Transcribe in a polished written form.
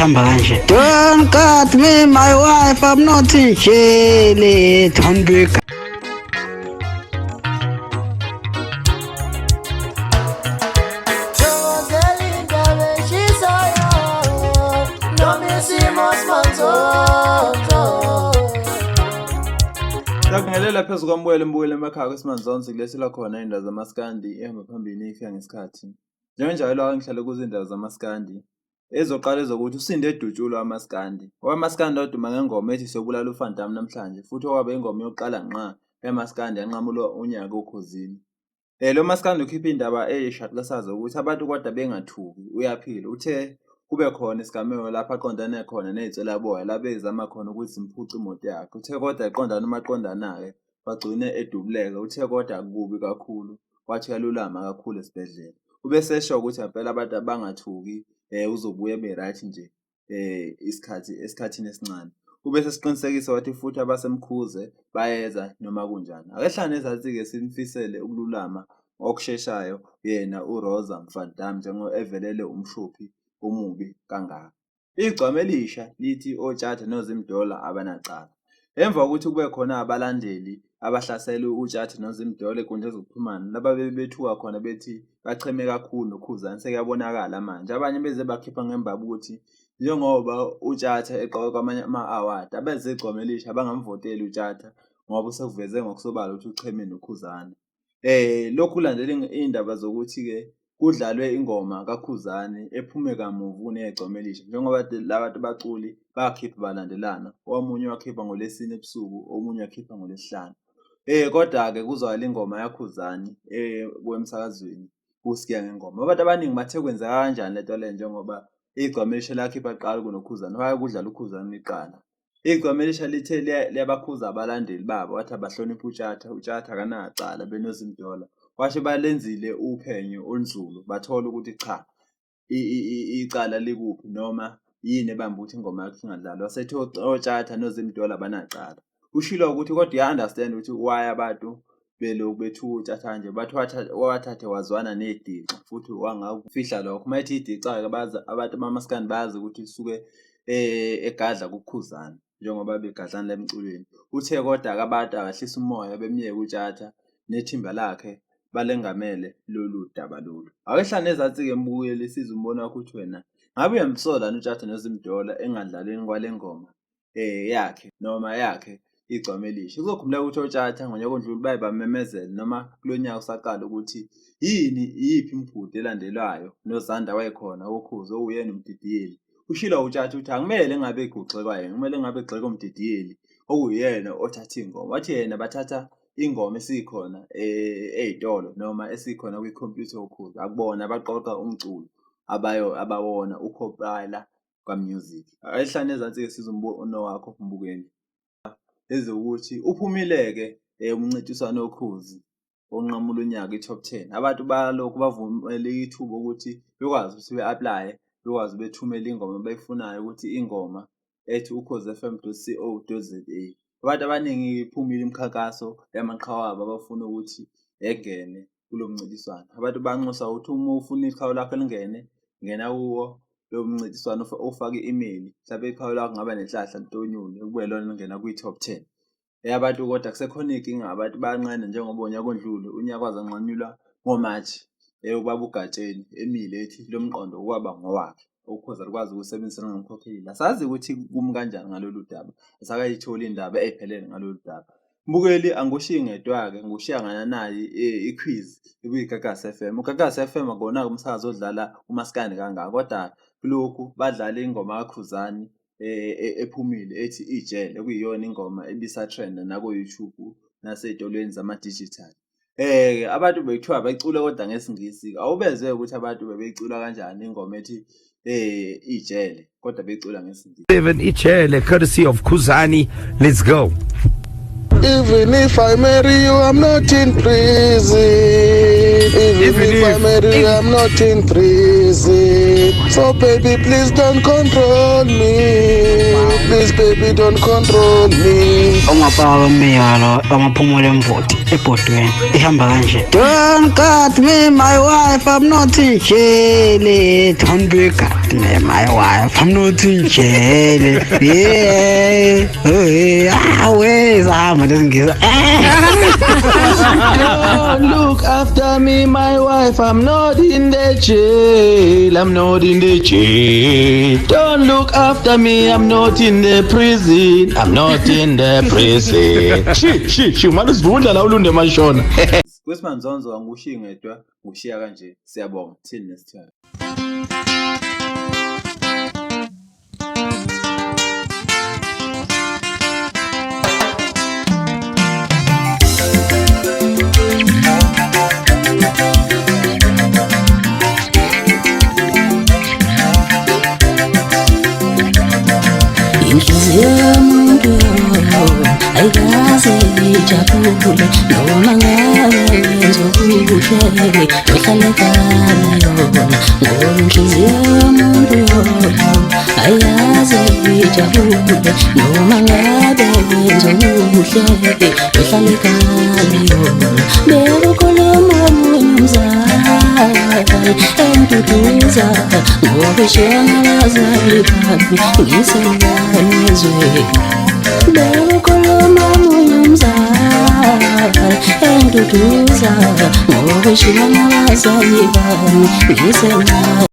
ihamba kanje. Don't cut me my wife, I'm not in jail. Don't be Ngelela phezu kwambuyelo mbuyelo emakhaya kwesimanje kulethela khona indawo zamaskandi ehamba phambili ifika ngesikhathi. Njengenjalo ngihlale kuzo indawo zamaskandi. Ezoqala ezokuthi usinde edutshulo wamaskandi. Owamaskandi oduma ngengoma ethi sobulala uFantam namhlanje futhi owabe ingoma yokuqala ngqa emaskandi yanqamulo unyaka okhosini. Lo maskandi ukhipha indaba eyishaqesaza ukuthi abantu kodwa bengathuki uyaphila uthe kube khona isigameko lapha aqondane khona nezicela boya labezama khona ukuthi simphuce imoto yakhe uthe kodwa eqondana umaqondana-ke bagcine edubuleka uthe kodwa kubi kakhulu wathi uyalulama kakhulu esibhedlela ubese esho ukuthi impela abantu abangathuki uzobuya be-right nje esikhathini esincane ubese siqinisekisa wathi futhi abasemkhuze bayeza noma kunjani akehlane ezathi-ke simfisele ukululama okusheshayo yena uRosa Mfantam njengo-evelele umshophi umubi kangaka. Igcwame elisha lithi oTshatha noZimdola abanacala. Emva kokuthi kube khona abalandeli abahlasela uTshatha noZimdola enkundleni zokuxhumana laba bebethuka khona bethi bacheme kakhulu noKhuzani sekuyabonakala manje. Abanye beze bakhipha ngembaba ukuthi njengoba uTshatha eqoka kwamanye ama-award abeze igcwame elisha bangamvoteli uTshatha ngoba usekuveze ngokusobala ukuthi ucheme noKhuzani. Lokhu kulandela indaba zokuthi-ke kudlalwe ingoma kaKhuzani ephume kamuva kunegcwame elisha njengoba labantu baculi bakhipha balandelana omunye wakhipha ngolesine ebusuku omunye wakhipha ngolesihlanu kodwa-ke kuzwakala ingoma yaKhuzani kwemsakazweni kusikiya ngengoma abantu abaningi bathe kwenzeka kanjani lento le njengoba igcwame elisha lakhipha qala kunoKhuzani waye kudlala uKhuzani iqala igcwame elisha lithe liyabakhuza abalandeli babo wathi abahlonipha uTshatha akanacala benoZimdola washo balenzile uphenyo onzulu bathola ukuthi cha icala likuphi noma yini ebamba ukuthi ingoma yakhe ingadlalwa wasethi oTshatha noZimdola banacala ushilo ukuthi kodwa uya-understand ukuthi why abantu beloku bethu uTshatha nje bathi wathathe wazwana nedixa futhi wangakufihla lokho mayithi idixa-ke bazi abantu bamaskandi bazi ukuthi isuke egadla kuKhuzani njengoba begadlana la emculweni uthe kodwa-ke abantu abahlisa umoya bemyeke uTshatha nethimba lakhe balengamele lolu daba lolu. Akehlane ezathi-ke mbukeli siza umbona wakho ukuthi wena ngabe uyamsola uTshatha noZimdola engadlalweni kwale ngoma yakhe noma yakhe igcwame elisha. Uzokhumbula ukuthi uTshatha ngonyaka ondlule baye bamemezela noma kulo nyaka usaqala ukuthi yiphi imigudu elandelwayo noZanda wayekhona wokhuzo uyena uMdidiyeli. Ushilo uTshatha ukuthi akumele ngabe egugxekwa yena kumele ngabe egxeka uMdidiyeli okuyena othatha ingoma wathi yena bathatha ingoma esikhona ezitolo noma esikhona kwikhompyutha ukhuza akubona baqoqa umculo abawona ukhopayela kwamusic ayihlane ezathi-ke sizumbono wakho mbukeni ezokuthi uphumileke umncintiswano okhuzi onqamula unyaka i-top 10 abantu balokhu bavumela ithuba ukuthi bekwazi ukuthi be-apply bekwazi bethumela ingoma bayifunayo ukuthi ingoma ethi ukhozi.fm.co.za abantu abaningi iphumile imikhankaso yamaqhawabo abafuna ukuthi engene kulo mncintiswano abantu banxusa ukuthi uma ufuna iqhawe lakho lingene ngena kuwo lo mncintiswano ufake i-email mhlawumbe iqhawe lakho ngaba nehlahla ntonyuni kube lona lingena kwi-top 10 abantu kodwa kusekhona inkinga abantu bayancane njengoba unyaka ondlule unyaka wazanqanyulwa ngoMarch ubaba uGatsheni emile ethi lo mqondo kwaba ngowakhe ukhoza likwazi ukusebenzisana ngomkhokheli asazi ukuthi kumi kanjani ngalolu daba asakayithola indaba ephelele ngalolu daba mbukeli angushiyi ngedwa-ke ngushiya nayi i-quiz kuyiGagasi FM uGagasi FM akona umsakazo odlala umaskandi kangaka kodwa kulokhu badlala ingoma kaKhuzani ephumile ethi ijele ekuyiyona ingoma ebisatrend nako-YouTube nasey'tolweni zama-digital abantu bekuthiwa bayicula kodwa ngesingisi awubezwe ukuthi abantu bebeyicula kanjani ingoma ethi ijele kodwa beyicula ngesingisi ijele courtesy of Khuzani. Let's go. Even if I marry you, I'm not in prison. Even if I marry you, I'm not in prison. So baby, please don't control me. please baby don't control me. Ungapaka umiyalo amaphumulo emvoti ebhodweni ihamba kanje. Don't cut me my wife, I'm not in jail. Don't be cut me my wife, I'm not in jail. Yeah. Where's I'm just Don't look after me, my wife. I'm not in the jail. I'm not in the jail. Don't look after me. I'm not in the prison. I'm not in the prison. Shi. Manje sivunda la ulunde mashona. Kwesimanje angushiyi ngedwa ngushiya kanje. Siyabonga thini nesithando. Inhliziyo yomuntu ayikaze ijabule noma ngabe wenza okuhle uhlale kanye yona ngoba inhliziyo yomuntu ayikaze ijabule noma ngabe wenza okuhle uhlale kanye yona bekukhuluma umzali entuduza ngoba shona bazali bami ngisenganezwe bekukhuluma umzali entuduza ngoba shona bazali bami ngisenganezwe